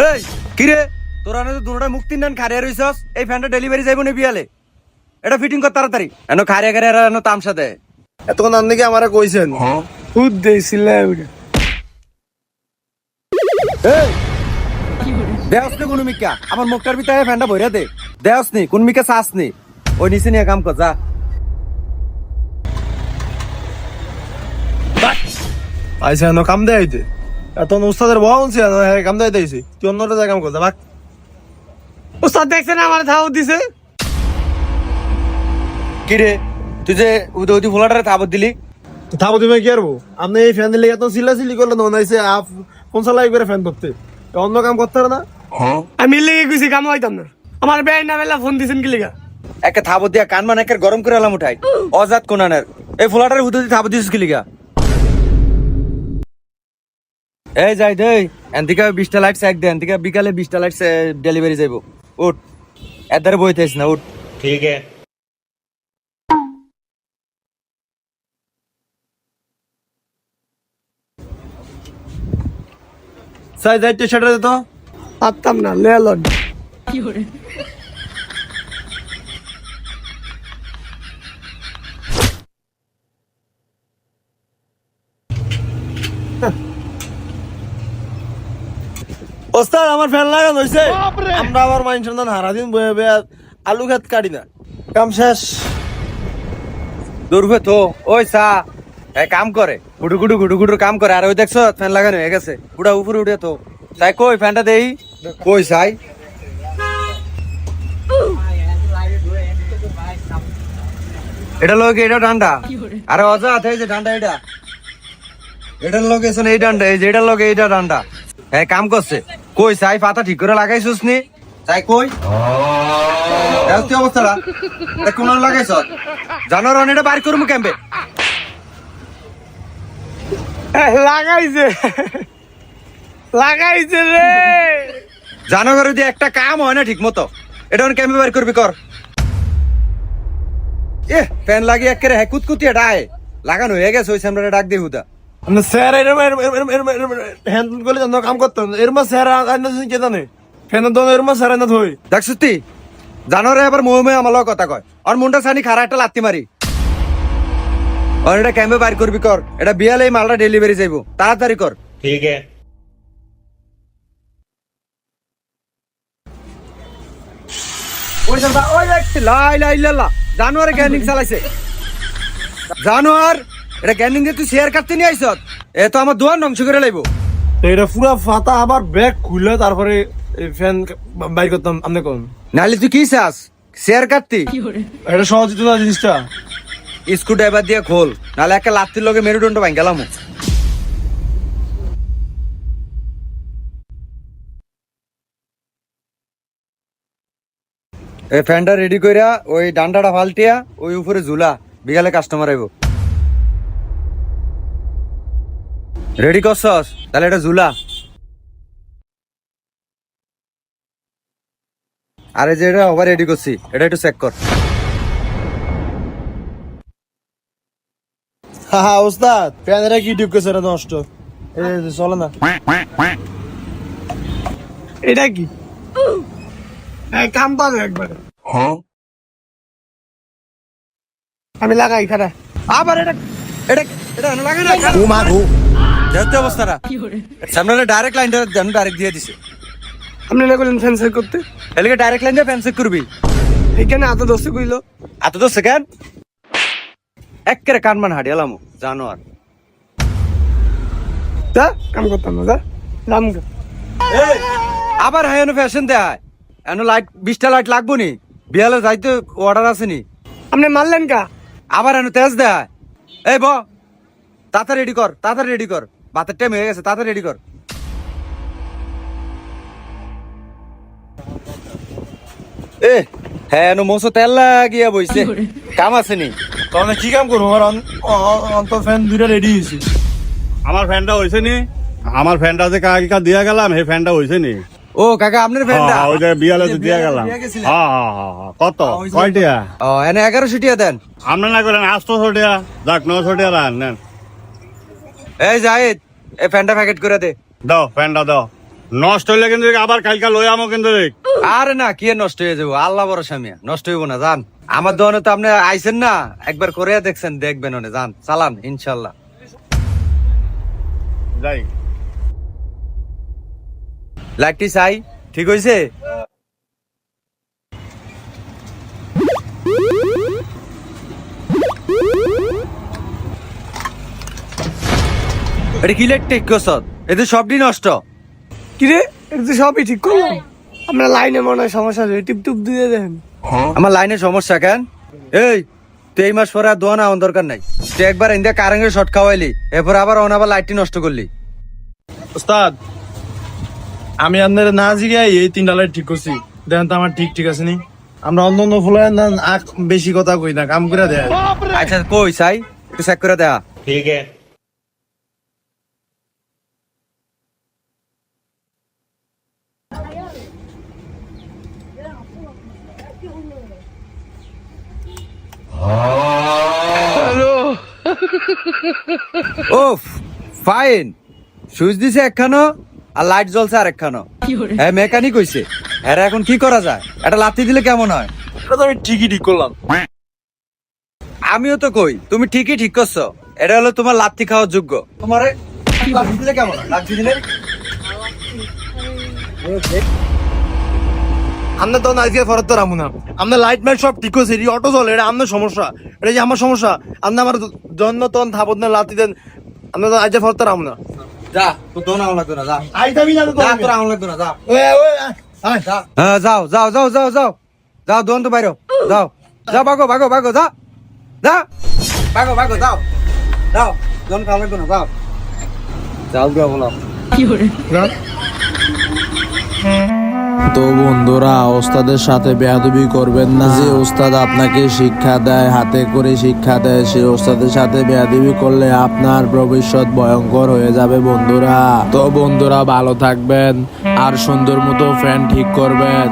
এই কি রে তোরা না দুটোটা মুক্তি নেন খারিয়া রইছস এই ফ্যানটা ডেলিভারি যাইব না বিয়ালে এটা ফিটিং কর তাড়াতাড়ি এনো খারিয়া খারিয়া এনো তামসা দেয় এতক্ষণ আপনি কি আমারে কইছেন? খুদ দিয়েছিলে এই দেওস নি কোন মিকা আমার মুখটার ভিতরে ফ্যানটা ভইরা দে দেওস নি কোন মিকা চাস নি ওই নিচে নিয়ে কাম কর যা আইসা এনো কাম দেয় হইতে এতক্ষণ উস্তাদের বহা উনছি কাম দেয় দিয়েছি তুই অন্যটা জায়গা কাম করতে বাক। ওস্তাদ দেখছেন আমার ধাও দিছে কি রে তুই যে উদি ফোলাটারে থাবত দিলি থাবো তুমি কি আরবো আপনি এই ফ্যান দিলে এত চিল্লাচিল্লি করলেন মনে হয়েছে ফোন চালাই করে ফ্যান ধরতে অন্য কাম করতে পারে না। আমি লেগে গেছি কাম হইতাম না আমার বেআই না বেলা ফোন দিছেন কি লিগা একে থাবত দিয়া কান মান একের গরম করে এলাম উঠাই অজাত কোনানের এই ফোলাটারে উদি থাবত দিছিস কি লিগা এই যাই দে এনদিকে 20টা লাইট চেক দে এনদিকে বিকালে 20টা লাইট ডেলিভারি যাইব উঠ এদারে বইতেছ না উঠ ठीक है। সাই যাই টি শার্টে দিত পারতাম না লেলন ওস্তাদ আমার ফ্যান লাগানো হয়েছে আমরা আবার মাইন সন্ধান হারা দিন বয়ে বয়ে আলু খেত কাটি না কাম শেষ। দূরবে তো ওই সা কাম করে গুডু গুডু গুডু গুডু কাম করে আর ওই দেখছো ফ্যান লাগানো হয়ে গেছে পুরা উপরে উঠে তো তাই কই ফ্যানটা দেই কই সাই এটা লগে এটা ডান্ডা আরে অজা আছে যে ডান্ডা এটার লগে আছে এই ডান্ডা এই যে এটার লগে এইটা ডান্ডা হ্যাঁ কাম করছে কই সাই পাতা ঠিক করে লাগাইছিস নি সাই কই কি অবস্থাটা কোন লাগাইছ জানোর এটা বাইর করবো ক্যাম্পে লাগাইছে লাগাইছে রে জানো ঘরে দিয়ে একটা কাম হয় না ঠিক মতো এটা ক্যাম্পে বাইর করবি কর এ ফ্যান লাগিয়ে একেবারে কুতকুতিয়ে ডায় লাগানো হয়ে গেছে ওই সামনে ডাক দিয়ে হুদা আপনি স্যার হ্যান্ড করলে জানো কাম করতেন এর মা স্যার আইনা কে জানে ফ্যানের দোন এর মা স্যার আইনা ধই দেখছিস তুই জানোরে আবার মোহে আমার লগে কথা কয় আর মুন্ডা সানি খারা একটা লাত্তি মারি আর এটা ক্যাম্পে বাইর করবি কর এটা বিয়ালে এই মালটা ডেলিভারি যাইবো তাড়াতাড়ি কর ठीक है। ওই সামনে ওই একটি লাই লাই লালা জানোয়ারে গ্যানিং চালাইছে জানোয়ার এটা গ্যানিং দিয়ে তুই শেয়ার কাটতে নিয়ে আইছ এ তো আমার দোয়ার ধ্বংস করে লাইবো এটা পুরা ফাতা আবার ব্যাগ খুলে তারপরে ফ্যান বাইর করতাম আপনি কোন নাহলে তুই কি চাস শেয়ার কাটতি এটা সহজ তো না জিনিসটা স্ক্রু ড্রাইভার দিয়ে খোল নাহলে একটা লাত্তির লগে মেরুদণ্ড ভাঙ গেলাম এই ফ্যানটা রেডি কইরা ওই ডান্ডাটা ফালটিয়া ওই উপরে ঝুলা বিকালে কাস্টমার আইব রেডি করছস তাহলে এটা ঝুলা আরে যে এটা ওভার রেডি করছি এটা একটু চেক কর হ্যাঁ ওস্তাদ ফ্যানেরা কি টিপ করছে এটা নষ্ট এই চলে না এটা কি কাম পাবে একবার আমি লাগাই খারা আবার এটা এটা এটা লাগে না ও মা গো দেখতে অবস্থাটা সামনে ডাইরেক্ট লাইনটা জানো ডাইরেক্ট দিয়ে দিছে আপনি না করলেন ফ্যান্সার করতে এদিকে ডাইরেক্ট লাইন দিয়ে ফ্যান চেক করবি এইখানে এত দোস্ত কইলো এত তো সেকেন্ড একেবারে কানমান হাডিয়ালাম জানোয়ার তা কাম করতাম না রাম আবার হ্যাঁ ফ্যাশন দেয় এনো লাইট 20টা লাইট লাগবো নি বিয়ালে যাইতে অর্ডার আছে নি আপনি মারলেন কা আবার এনো তেজ দেয় এই ব তাড়াতাড়ি রেডি কর ভাতের টাইম হয়ে গেছে তাড়াতাড়ি রেডি কর এ হ্যাঁ এনো মোসো তেল লাগিয়া বইছে কাম আছে নি তাহলে কি কাম করবো আমার অন্ত ফ্যান দুইটা রেডি হয়েছে আমার ফ্যানটা হয়েছে নি আমার ফ্যানটা যে কাকা দিয়া গেলাম সেই ফ্যানটা হয়েছে নি ও কাকা আপনার ফ্যানটা ওই যে বিয়ালে যে দিয়া গেলাম কত কয়টিয়া ও এনে 1100 টিয়া দেন আপনার না করেন 800 টাকা যাক 900 টাকা নেন এই জাহিদ এই ফ্যানটা প্যাকেট করে দে দাও ফ্যানটা দাও নষ্ট হইলে কিন্তু আবার কালকা লই আমো কিন্তু রে। আরে না কি আর নষ্ট হয়ে যাবো, আল্লাহ ভরসা মিয়া, নষ্ট হইব না যান। আমার দোকানে তো আপনি আইছেন না, একবার করে দেখছেন, দেখবেন ওনে, যান চালান ইনশাল্লাহ। যাই লাইটটি চাই ঠিক হইছে? এটা কি লাইট ঠিক করছ? এতে সবটি নষ্ট। কিরে এটা তো সবই ঠিক করলাম, আমরা লাইনে মনে হয় সমস্যা হয়েছে, টিপ টুপ দিয়ে দেন। আমার লাইনের সমস্যা কেন? এই তুই এই মাস পরে আর দোয়া না আমার দরকার নাই। তুই একবার ইন্ডিয়া কারেন্টের শর্ট খাওয়াইলি, এরপর আবার আবার লাইটটি নষ্ট করলি। ওস্তাদ আমি আপনার না জিগাই এই 3টা লাইট ঠিক করছি, দেখেন তো আমার ঠিক আছে নি? আমরা অন্য অন্য ফুলে বেশি কথা কই না, কাম করে দেয়। আচ্ছা কই চাই একটু চেক করে দেয়া। ওফ ফাইন, সুইচ দিছে একখানো আর লাইট জ্বলছে আর একখানো। হ্যাঁ মেকানিক হইছে, হ্যাঁ এখন কি করা যায়? এটা লাথি দিলে কেমন হয়? এটা তো আমি ঠিকই ঠিক করলাম। আমিও তো কই তুমি ঠিকই ঠিক করছো, এটা হলো তোমার লাথি খাওয়ার যোগ্য। তোমার লাথি দিলে কেমন হয়? লাথি দিলে আমরা তো আজকে ফরত তো রামু না, আমরা লাইট মাইট সব ঠিক করছি, অটো চলে, এটা আপনার সমস্যা, এটা যে আমার সমস্যা। আপনি আমার জন্য তখন থাপত না লাথি দেন, আমরা তো আজকে ফরত রামু না। যা তো দোন আওয়া লাগতো না, যা আইতামি না তো যা, তোর আওয়া লাগতো না, যা। ওই ওই আয় যা। হ্যাঁ যাও যাও যাও যাও যাও যাও, দোন তো বাইরো, যাও যাও, ভাগো ভাগো ভাগো, যা যা, ভাগো ভাগো, যাও যাও, দোন খাওয়া লাগতো না, যাও যাও গা বলো। তো বন্ধুরা, ওস্তাদের সাথে বেয়াদবি করবেন না। যে ওস্তাদ আপনাকে শিক্ষা দেয়, হাতে করে শিক্ষা দেয়, সেই ওস্তাদের সাথে বেয়াদবি করলে আপনার ভবিষ্যৎ ভয়ঙ্কর হয়ে যাবে বন্ধুরা। তো বন্ধুরা ভালো থাকবেন আর সুন্দর মতো ফ্যান ঠিক করবেন।